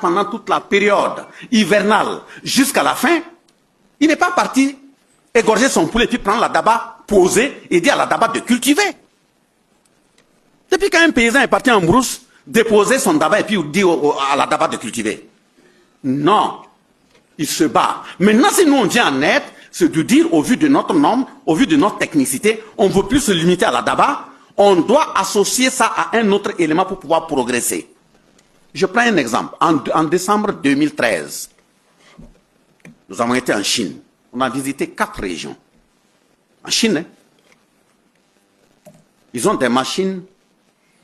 pendant toute la période hivernale jusqu'à la fin, il n'est pas parti égorger son poulet puis prendre la daba, poser et dire à la daba de cultiver. Depuis qu'un paysan est parti en brousse, déposer son daba et puis dire à la daba de cultiver. Non, il se bat. Maintenant, si nous on vient en aide, c'est de dire au vu de notre nombre, au vu de notre technicité, on ne veut plus se limiter à la daba, on doit associer ça à un autre élément pour pouvoir progresser. Je prends un exemple. En décembre 2013, nous avons été en Chine. On a visité 4 régions. En Chine, hein, ils ont des machines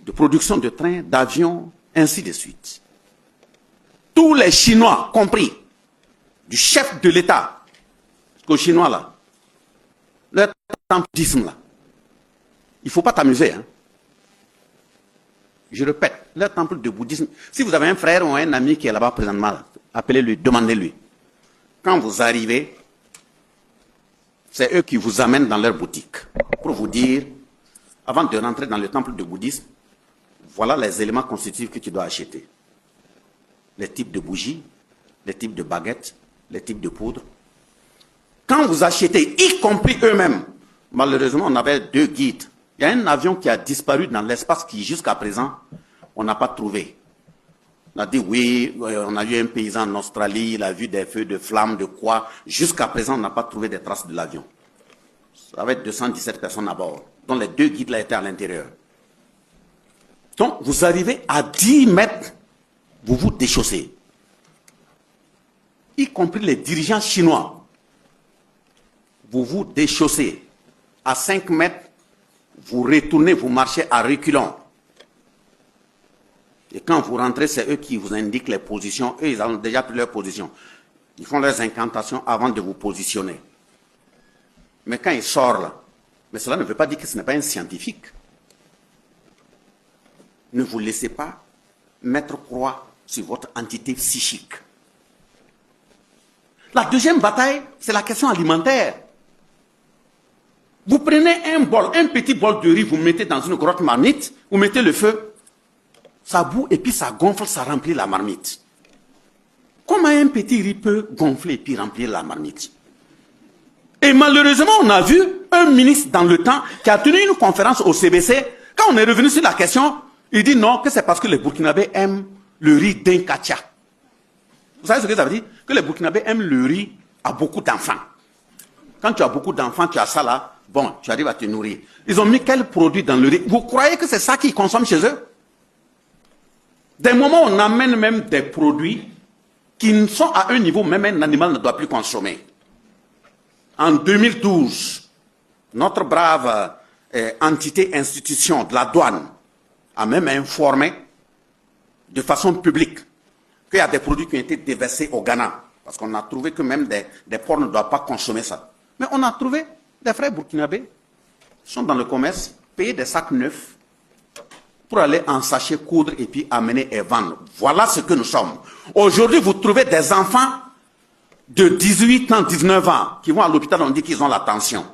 de production de trains, d'avions, ainsi de suite. Tous les Chinois, compris, du chef de l'État, jusqu'aux Chinois là, leur templisme là, il ne faut pas t'amuser, hein. Je répète, leur temple de bouddhisme. Si vous avez un frère ou un ami qui est là-bas présentement, appelez-lui, demandez-lui. Quand vous arrivez, c'est eux qui vous amènent dans leur boutique pour vous dire, avant de rentrer dans le temple de bouddhisme, voilà les éléments constitutifs que tu dois acheter. Les types de bougies, les types de baguettes, les types de poudre. Quand vous achetez, y compris eux-mêmes, malheureusement, on avait 2 guides. Il y a un avion qui a disparu dans l'espace qui, jusqu'à présent, on n'a pas trouvé. On a dit oui, on a vu un paysan en Australie, il a vu des feux de flammes, de quoi. Jusqu'à présent, on n'a pas trouvé des traces de l'avion. Ça avait 217 personnes à bord, dont les 2 guides là étaient à l'intérieur. Donc, vous arrivez à 10 mètres, vous vous déchaussez. Y compris les dirigeants chinois. Vous vous déchaussez. À 5 mètres, vous retournez, vous marchez à reculons. Et quand vous rentrez, c'est eux qui vous indiquent les positions. Eux, ils ont déjà pris leur position. Ils font leurs incantations avant de vous positionner. Mais quand ils sortent là, mais cela ne veut pas dire que ce n'est pas un scientifique. Ne vous laissez pas mettre croix sur votre entité psychique. La deuxième bataille, c'est la question alimentaire. Vous prenez un bol, un petit bol de riz, vous mettez dans une grotte marmite, vous mettez le feu, ça bout et puis ça gonfle, ça remplit la marmite. Comment un petit riz peut gonfler et puis remplir la marmite? Et malheureusement, on a vu un ministre dans le temps qui a tenu une conférence au CBC. Quand on est revenu sur la question, il dit non, que c'est parce que les Burkinabés aiment le riz d'Inkatia. Vous savez ce que ça veut dire? Que les Burkinabés aiment le riz à beaucoup d'enfants. Quand tu as beaucoup d'enfants, tu as ça là, bon, tu arrives à te nourrir. Ils ont mis quel produit dans le riz? Vous croyez que c'est ça qu'ils consomment chez eux? Des moments, on amène même des produits qui sont à un niveau même un animal ne doit plus consommer. En 2012, notre brave entité, institution de la douane a même informé de façon publique qu'il y a des produits qui ont été déversés au Ghana. Parce qu'on a trouvé que même des porcs ne doivent pas consommer ça. Mais on a trouvé des frères burkinabés qui sont dans le commerce, payer des sacs neufs pour aller en sachet coudre et puis amener et vendre. Voilà ce que nous sommes. Aujourd'hui, vous trouvez des enfants de 18 ans, 19 ans qui vont à l'hôpital, on dit qu'ils ont la tension.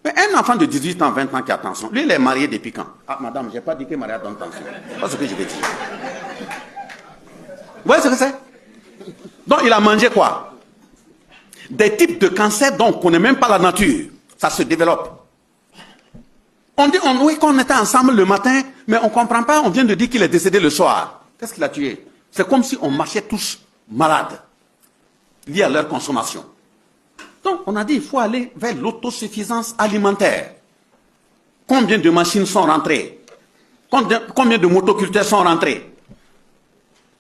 Mais un enfant de 18 ans, 20 ans qui a tension, lui, il est marié depuis quand? Ah, madame, je n'ai pas dit que mariage donne tension. C'est pas ce que je vais dire. Vous voyez ce que c'est? Donc, il a mangé quoi? Des types de cancers dont on ne connaît même pas la nature. Ça se développe. On dit, oui, qu'on était ensemble le matin, mais on ne comprend pas, on vient de dire qu'il est décédé le soir. Qu'est-ce qu'il a tué? C'est comme si on marchait tous malades, liés à leur consommation. Donc, on a dit, il faut aller vers l'autosuffisance alimentaire. Combien de machines sont rentrées? Combien de motoculteurs sont rentrés?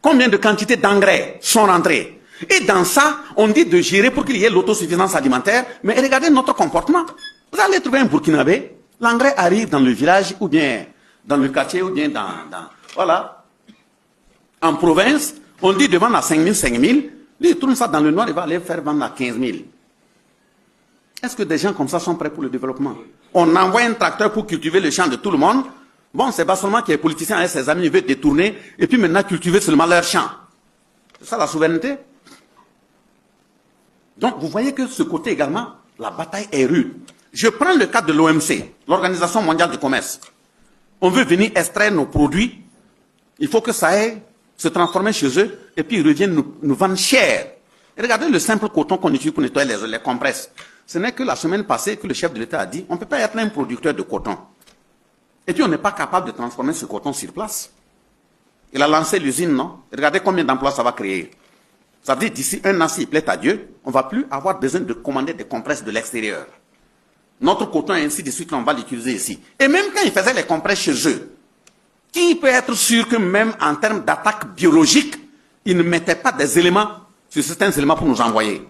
Combien de quantités d'engrais sont rentrées? Et dans ça, on dit de gérer pour qu'il y ait l'autosuffisance alimentaire. Mais regardez notre comportement. Vous allez trouver un Burkinabé, l'engrais arrive dans le village, ou bien dans le quartier, ou bien voilà. En province, on dit de vendre à 5 000, 5 000. Lui, il tourne ça dans le noir, il va aller faire vendre à 15 000. Est-ce que des gens comme ça sont prêts pour le développement? On envoie un tracteur pour cultiver le champ de tout le monde. Bon, c'est pas seulement qu'il y a des politiciens et ses amis, ils veulent détourner, et puis maintenant cultiver seulement leur champ. C'est ça la souveraineté? Donc, vous voyez que ce côté également, la bataille est rude. Je prends le cas de l'OMC, l'Organisation mondiale du commerce. On veut venir extraire nos produits, il faut que ça ait se transformer chez eux, et puis ils reviennent nous vendre cher. Et regardez le simple coton qu'on utilise pour nettoyer les compresses. Ce n'est que la semaine passée que le chef de l'État a dit, on ne peut pas être un producteur de coton. Et puis on n'est pas capable de transformer ce coton sur place. Il a lancé l'usine, non? Et regardez combien d'emplois ça va créer. Ça veut dire d'ici un an, s'il plaît à Dieu, on ne va plus avoir besoin de commander des compresses de l'extérieur. Notre coton et ainsi de suite, on va l'utiliser ici. Et même quand ils faisaient les compresses chez eux, qui peut être sûr que même en termes d'attaque biologique, ils ne mettaient pas des éléments sur certains éléments pour nous envoyer?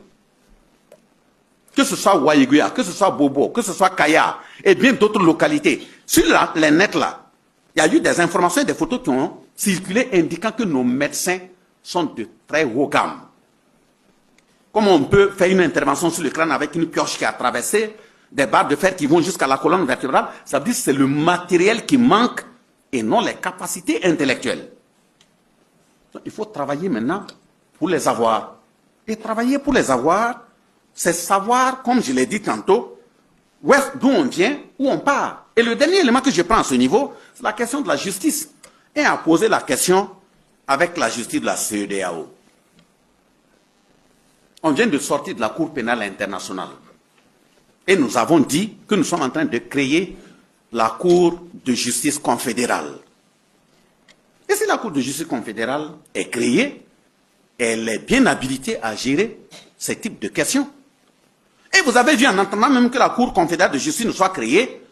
Que ce soit Waïguya, que ce soit Bobo, que ce soit Kaya, et bien d'autres localités. Sur les nets là, il y a eu des informations et des photos qui ont circulé indiquant que nos médecins sont de très haut gamme. Comment on peut faire une intervention sur le crâne avec une pioche qui a traversé des barres de fer qui vont jusqu'à la colonne vertébrale? Ça veut dire que c'est le matériel qui manque et non les capacités intellectuelles. Donc, il faut travailler maintenant pour les avoir. Et travailler pour les avoir, c'est savoir, comme je l'ai dit tantôt, d'où on vient, où on part. Et le dernier élément que je prends à ce niveau, c'est la question de la justice. Et à poser la question avec la justice de la CEDEAO. On vient de sortir de la Cour pénale internationale. Et nous avons dit que nous sommes en train de créer la Cour de justice confédérale. Et si la Cour de justice confédérale est créée, elle est bien habilitée à gérer ce type de questions. Et vous avez vu en entendant même que la Cour confédérale de justice ne soit créée,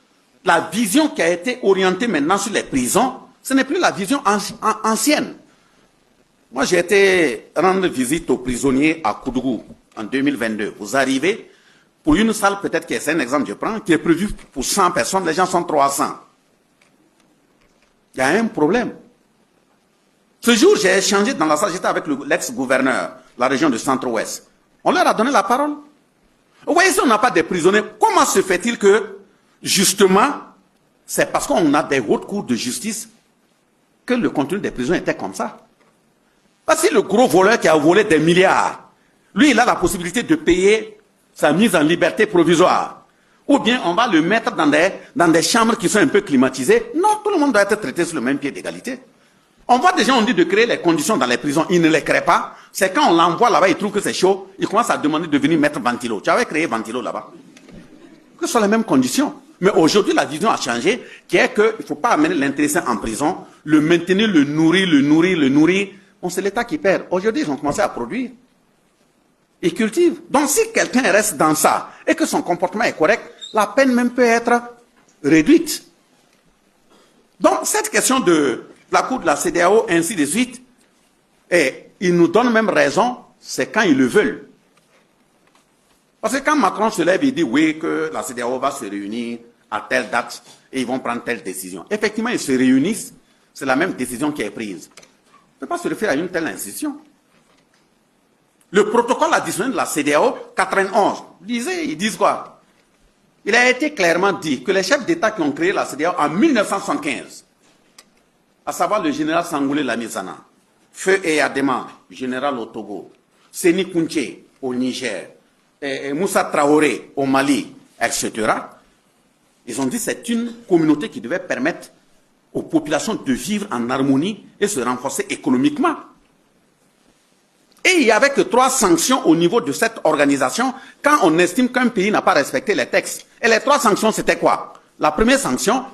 la vision qui a été orientée maintenant sur les prisons, ce n'est plus la vision ancienne. Moi, j'ai été rendre visite aux prisonniers à Koudougou en 2022. Vous arrivez, pour une salle, peut-être que c'est un exemple que je prends, qui est prévue pour 100 personnes, les gens sont 300. Il y a un problème. Ce jour, j'ai échangé dans la salle, j'étais avec l'ex-gouverneur, la région du Centre-Ouest. On leur a donné la parole. Vous voyez, si on n'a pas de prisonniers, comment se fait-il que, justement, c'est parce qu'on a des hautes cours de justice que le contenu des prisons était comme ça? Parce que le gros voleur qui a volé des milliards, lui, il a la possibilité de payer sa mise en liberté provisoire. Ou bien on va le mettre dans des chambres qui sont un peu climatisées. Non, tout le monde doit être traité sur le même pied d'égalité. On voit des gens, on dit de créer les conditions dans les prisons, ils ne les créent pas. C'est quand on l'envoie là-bas, il trouve que c'est chaud, il commence à demander de venir mettre ventilo. Tu avais créé ventilo là-bas. Que ce soit les mêmes conditions. Mais aujourd'hui, la vision a changé, qui est qu'il ne faut pas amener l'intéressé en prison, le maintenir, le nourrir. Bon, c'est l'État qui perd. Aujourd'hui, ils ont commencé à produire. Ils cultivent. Donc, si quelqu'un reste dans ça et que son comportement est correct, la peine même peut être réduite. Donc, cette question de la Cour de la CEDEAO, ainsi de suite, et ils nous donnent même raison, c'est quand ils le veulent. Parce que quand Macron se lève, il dit oui, que la CEDEAO va se réunir à telle date et ils vont prendre telle décision. Effectivement, ils se réunissent, c'est la même décision qui est prise. On ne peut pas se référer à une telle institution. Le protocole additionnel de la CEDEAO, 91, ils disent quoi? Il a été clairement dit que les chefs d'État qui ont créé la CEDEAO en 1975, à savoir le général Sangoulé Lamizana, Feu Eyadema, général au Togo, Séni Kounché au Niger, et Moussa Traoré au Mali, etc., ils ont dit que c'est une communauté qui devait permettre aux populations de vivre en harmonie et se renforcer économiquement. Et il n'y avait que 3 sanctions au niveau de cette organisation quand on estime qu'un pays n'a pas respecté les textes. Et les 3 sanctions, c'était quoi? La première sanction,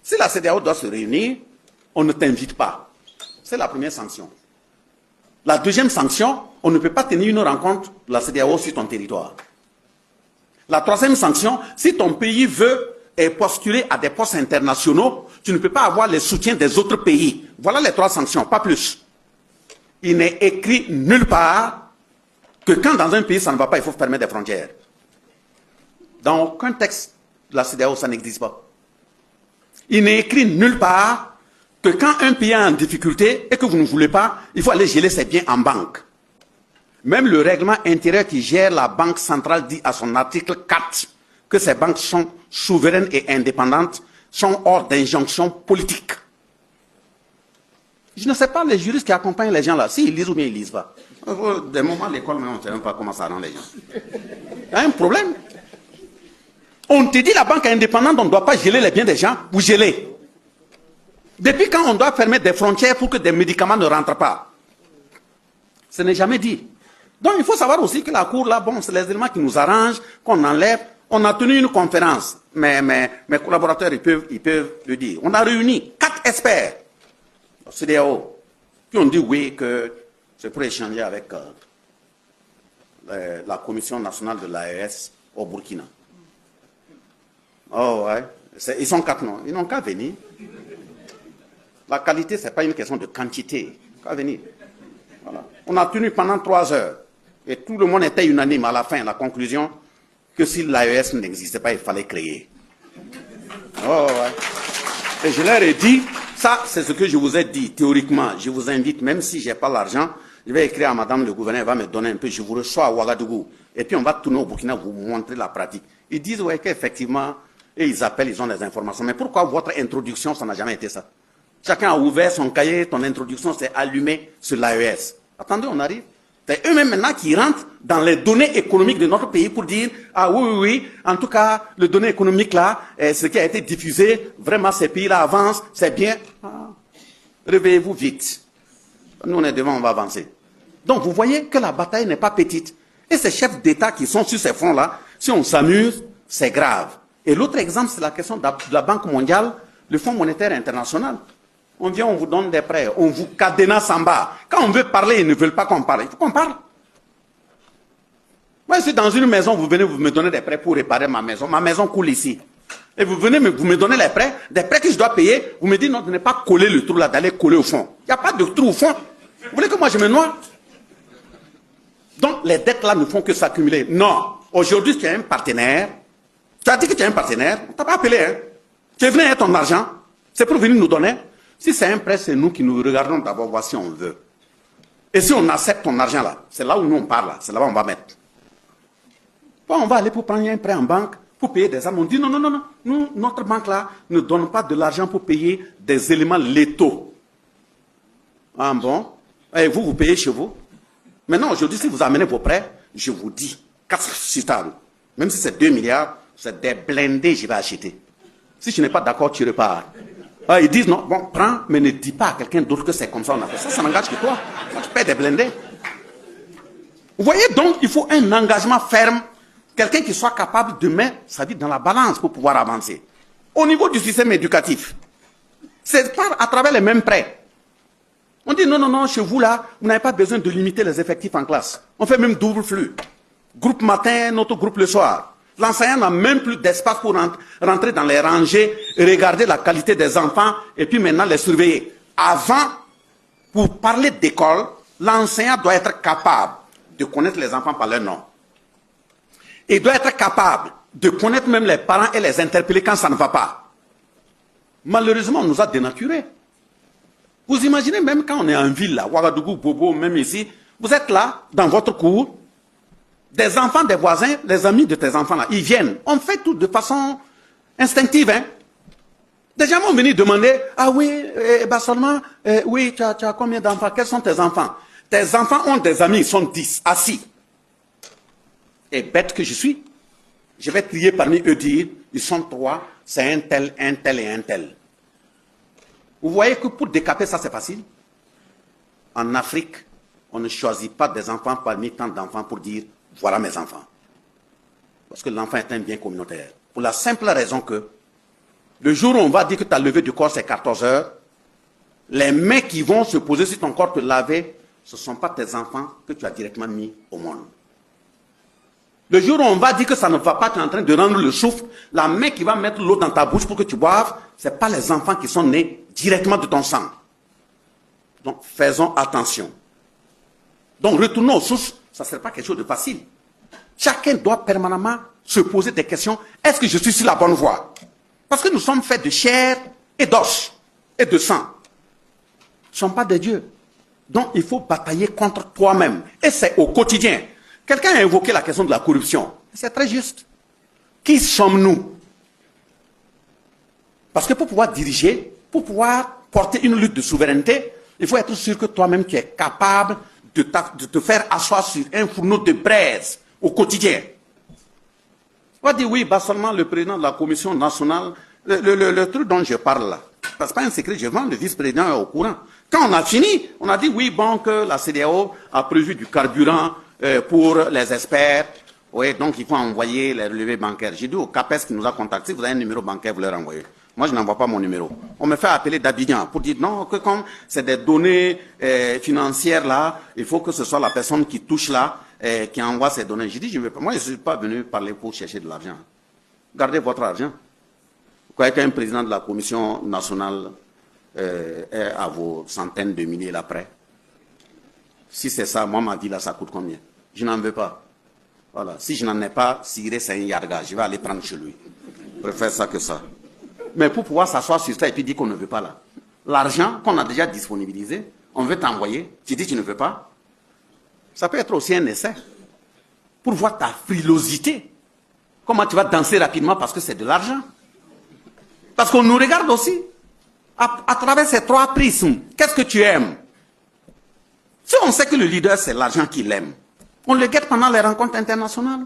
si la CEDEAO doit se réunir, on ne t'invite pas. C'est la première sanction. La deuxième sanction, on ne peut pas tenir une rencontre de la CEDEAO sur ton territoire. La troisième sanction, si ton pays veut postuler à des postes internationaux, tu ne peux pas avoir le soutien des autres pays. Voilà les 3 sanctions, pas plus. Il n'est écrit nulle part que quand dans un pays ça ne va pas, il faut fermer des frontières. Dans aucun texte de la CEDEAO, ça n'existe pas. Il n'est écrit nulle part que quand un pays est en difficulté et que vous ne voulez pas, il faut aller geler ses biens en banque. Même le règlement intérieur qui gère la Banque centrale dit à son article 4 que ces banques sont souveraines et indépendantes, sont hors d'injonction politique. Je ne sais pas les juristes qui accompagnent les gens là, s'ils lisent ou bien ils ne lisent pas. Des moments à l'école, on ne sait même pas comment ça rend les gens. Il y a un problème. On te dit la banque est indépendante, on ne doit pas geler les biens des gens, vous gelez. Depuis quand on doit fermer des frontières pour que des médicaments ne rentrent pas? Ce n'est jamais dit. Donc il faut savoir aussi que la Cour, là, bon, c'est les éléments qui nous arrangent, qu'on enlève. On a tenu une conférence, mais mes collaborateurs, ils peuvent le dire. On a réuni 4 experts au CEDEAO qui ont dit oui, que c'est pour échanger avec la Commission nationale de l'AES au Burkina. Oh ouais, ils sont 4 non, ils n'ont qu'à venir. La qualité, ce n'est pas une question de quantité. Qu'à venir. Voilà. On a tenu pendant 3 heures et tout le monde était unanime à la fin, la conclusion, que si l'AES n'existait pas, il fallait créer. Oh ouais. Et je leur ai dit, ça c'est ce que je vous ai dit théoriquement. Je vous invite, même si je n'ai pas l'argent, je vais écrire à madame le gouverneur, elle va me donner un peu, je vous reçois à Ouagadougou. Et puis on va tourner au Burkina, vous montrer la pratique. Ils disent ouais, qu'effectivement, et ils appellent, ils ont des informations. Mais pourquoi votre introduction, ça n'a jamais été ça? Chacun a ouvert son cahier, ton introduction s'est allumée sur l'AES. Attendez, on arrive. C'est eux-mêmes maintenant qui rentrent dans les données économiques de notre pays pour dire ah oui, en tout cas, les données économiques là, ce qui a été diffusé, vraiment ces pays-là avancent, c'est bien. Ah, réveillez-vous vite. Nous on est devant, on va avancer. Donc vous voyez que la bataille n'est pas petite. Et ces chefs d'État qui sont sur ces fronts-là, si on s'amuse, c'est grave. Et l'autre exemple, c'est la question de la Banque mondiale, le Fonds monétaire international. On vient, on vous donne des prêts, on vous cadenasse en bas. Quand on veut parler, ils ne veulent pas qu'on parle. Il faut qu'on parle. Moi, si dans une maison, vous venez, vous me donnez des prêts pour réparer ma maison coule ici. Et vous venez, vous me donnez les prêts, des prêts que je dois payer, vous me dites non, de ne pas coller le trou là, d'aller coller au fond. Il n'y a pas de trou au fond. Vous voulez que moi je me noie? Donc les dettes là ne font que s'accumuler. Non. Aujourd'hui, tu as un partenaire. Tu as dit que tu as un partenaire, on ne t'a pas appelé. Hein. Tu es venu avec ton argent, c'est pour venir nous donner. Si c'est un prêt, c'est nous qui nous regardons d'abord, voir si on veut. Et si on accepte ton argent là, c'est là où nous on parle, c'est là où on va mettre. Bon, on va aller pour prendre un prêt en banque, pour payer des armes. On dit non, nous, notre banque là ne donne pas de l'argent pour payer des éléments létaux. Ah bon? Et vous payez chez vous. Maintenant, aujourd'hui, si vous amenez vos prêts, je vous dis, 4 sur table, même si c'est 2 milliards, c'est des blindés, je vais acheter. Si je n'ai pas d'accord, tu repars. Ah, ils disent non, bon, prends, mais ne dis pas à quelqu'un d'autre que c'est comme ça, on a fait ça, ça n'engage que toi. Moi, tu paies des blindés. Vous voyez, donc, il faut un engagement ferme, quelqu'un qui soit capable de mettre sa vie dans la balance pour pouvoir avancer. Au niveau du système éducatif, c'est pas à travers les mêmes prêts. On dit non, chez vous là, vous n'avez pas besoin de limiter les effectifs en classe. On fait même double flux. Groupe matin, notre groupe le soir. L'enseignant n'a même plus d'espace pour rentrer dans les rangées, regarder la qualité des enfants et puis maintenant les surveiller. Avant, pour parler d'école, l'enseignant doit être capable de connaître les enfants par leur nom. Il doit être capable de connaître même les parents et les interpeller quand ça ne va pas. Malheureusement, on nous a dénaturés. Vous imaginez même quand on est en ville, là, Ouagadougou, Bobo, même ici, vous êtes là, dans votre cour, des enfants des voisins, les amis de tes enfants là, ils viennent. On fait tout de façon instinctive. Hein? Des gens vont venir demander, ah oui, seulement, oui, tu as combien d'enfants? Quels sont tes enfants? Tes enfants ont des amis, ils sont 10, assis. Et bête que je suis, je vais trier parmi eux dire, ils sont 3, c'est un tel et un tel. Vous voyez que pour décaper ça, c'est facile. En Afrique, on ne choisit pas des enfants parmi tant d'enfants pour dire, voilà mes enfants. Parce que l'enfant est un bien communautaire. Pour la simple raison que, le jour où on va dire que ta levée du corps c'est 14 heures, les mains qui vont se poser sur ton corps te laver, ce ne sont pas tes enfants que tu as directement mis au monde. Le jour où on va dire que ça ne va pas, tu es en train de rendre le souffle, la main qui va mettre l'eau dans ta bouche pour que tu boives, ce n'est pas les enfants qui sont nés directement de ton sang. Donc faisons attention. Donc retournons aux sources, ça ne serait pas quelque chose de facile. Chacun doit permanemment se poser des questions. Est-ce que je suis sur la bonne voie? Parce que nous sommes faits de chair et d'os et de sang. Nous ne sommes pas des dieux. Donc il faut batailler contre toi-même. Et c'est au quotidien. Quelqu'un a évoqué la question de la corruption. C'est très juste. Qui sommes-nous? Parce que pour pouvoir diriger, pour pouvoir porter une lutte de souveraineté, il faut être sûr que toi-même tu es capable de te faire asseoir sur un fourneau de braise au quotidien. On va dire oui, seulement le président de la commission nationale, le truc dont je parle là, C'est pas un secret, je vends, le vice-président est au courant. Quand on a fini, on a dit oui, bon, que la CEDEAO a prévu du carburant pour les experts. Oui, donc il faut envoyer les relevés bancaires. J'ai dit au CAPES qui nous a contactés, vous avez un numéro bancaire, vous leur envoyez. Moi, je n'envoie pas mon numéro. On me fait appeler d'Abidjan pour dire non, que comme c'est des données financières là, il faut que ce soit la personne qui touche là, qui envoie ces données. J'ai dit, je ne veux pas. Moi, je ne suis pas venu parler pour chercher de l'argent. Gardez votre argent. Vous croyez qu'un président de la Commission nationale est à vos centaines de milliers là près? Si c'est ça, moi, ma vie là, ça coûte combien? Je n'en veux pas. Voilà. Si je n'en ai pas, Siré, c'est un yarga. Je vais aller prendre chez lui. Je préfère ça que ça. Mais pour pouvoir s'asseoir sur ça et puis dire qu'on ne veut pas là. L'argent qu'on a déjà disponibilisé, on veut t'envoyer. Tu dis que tu ne veux pas. Ça peut être aussi un essai. Pour voir ta frilosité. Comment tu vas danser rapidement parce que c'est de l'argent. Parce qu'on nous regarde aussi. À travers ces trois prismes, qu'est-ce que tu aimes? Si on sait que le leader, c'est l'argent qu'il aime, on le guette pendant les rencontres internationales.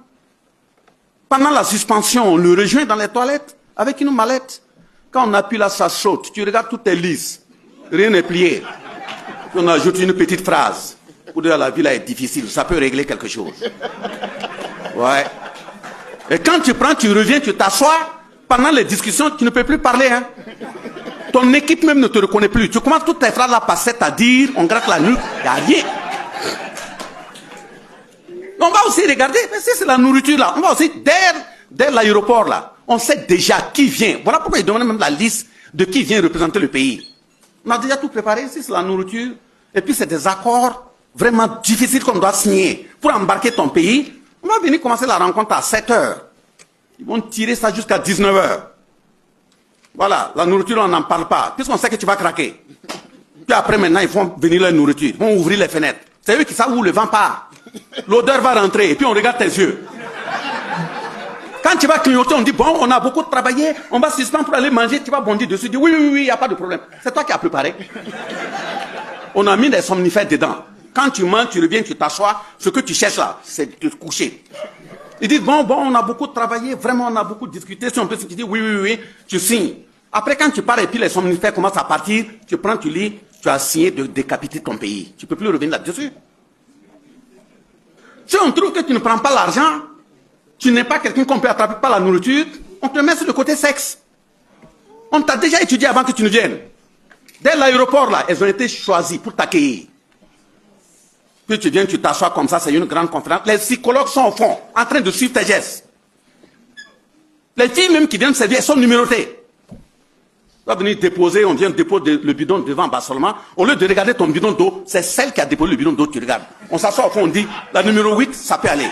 Pendant la suspension, on le rejoint dans les toilettes avec une mallette. Quand on appuie la chasse chaude, tu regardes, tout est lisse. Rien n'est plié. Puis on ajoute une petite phrase. Pour dire la vie là est difficile, ça peut régler quelque chose. Ouais. Et quand tu prends, tu reviens, tu t'assois, pendant les discussions, tu ne peux plus parler. Hein. Ton équipe même ne te reconnaît plus. Tu commences toutes tes phrases là, passer à dire, on gratte la nuque, il n'y a rien. On va aussi regarder, mais si c'est la nourriture là, on va aussi, dès l'aéroport là, on sait déjà qui vient. Voilà pourquoi ils demandent même la liste de qui vient représenter le pays. On a déjà tout préparé, si c'est la nourriture, et puis c'est des accords vraiment difficiles qu'on doit signer pour embarquer ton pays. On va venir commencer la rencontre à 7 heures. Ils vont tirer ça jusqu'à 19 heures. Voilà, la nourriture, on n'en parle pas, puisqu'on sait que tu vas craquer. Puis après, maintenant, ils font venir la nourriture, ils vont ouvrir les fenêtres. C'est eux qui savent où le vent part. L'odeur va rentrer, et puis on regarde tes yeux. Quand tu vas clignoter, on dit, bon, on a beaucoup travaillé, on va suspendre pour aller manger, tu vas bondir dessus, tu dis, oui, il n'y a pas de problème. C'est toi qui as préparé. On a mis des somnifères dedans. Quand tu manges, tu reviens, tu t'assois, ce que tu cherches là, c'est de te coucher. Ils disent, bon, on a beaucoup travaillé, vraiment, on a beaucoup discuté, si on peut se dire, oui, tu signes. Après, quand tu pars et puis les somnifères commencent à partir, tu prends, tu lis, tu as signé de décapiter ton pays. Tu ne peux plus revenir là-dessus. Si on trouve que tu ne prends pas l'argent, tu n'es pas quelqu'un qu'on peut attraper par la nourriture, on te met sur le côté sexe. On t'a déjà étudié avant que tu ne viennes. Dès l'aéroport, là, elles ont été choisies pour t'accueillir. Puis tu viens, tu t'assois comme ça, c'est une grande conférence. Les psychologues sont au fond, en train de suivre tes gestes. Les filles même qui viennent servir, elles sont numérotées. Tu vas venir déposer, on vient déposer le bidon devant bas seulement. Au lieu de regarder ton bidon d'eau, c'est celle qui a déposé le bidon d'eau que tu regardes. On s'assoit au fond, on dit, la numéro 8, ça peut aller.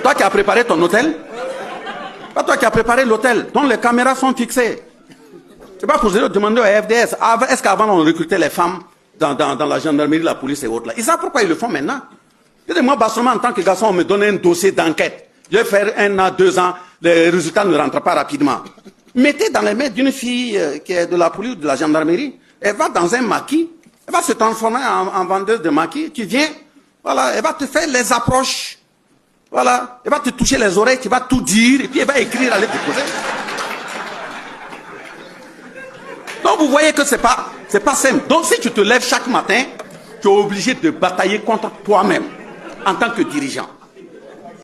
Toi qui as préparé ton hôtel, pas toi qui as préparé l'hôtel, dont les caméras sont fixées. C'est pas pour demander au FDS, est-ce qu'avant on recrutait les femmes dans la gendarmerie, la police et autres là. Ils savent pourquoi ils le font maintenant. Moi, seulement en tant que garçon, on me donne un dossier d'enquête. Je vais faire 1 an, 2 ans, les résultats ne rentrent pas rapidement. Mettez dans les mains d'une fille qui est de la police ou de la gendarmerie, elle va dans un maquis, elle va se transformer en vendeuse de maquis, tu viens, voilà, elle va te faire les approches, voilà, elle va te toucher les oreilles, tu vas tout dire, et puis elle va écrire, aller te poser. Donc vous voyez que c'est pas simple. Donc si tu te lèves chaque matin, tu es obligé de batailler contre toi-même en tant que dirigeant.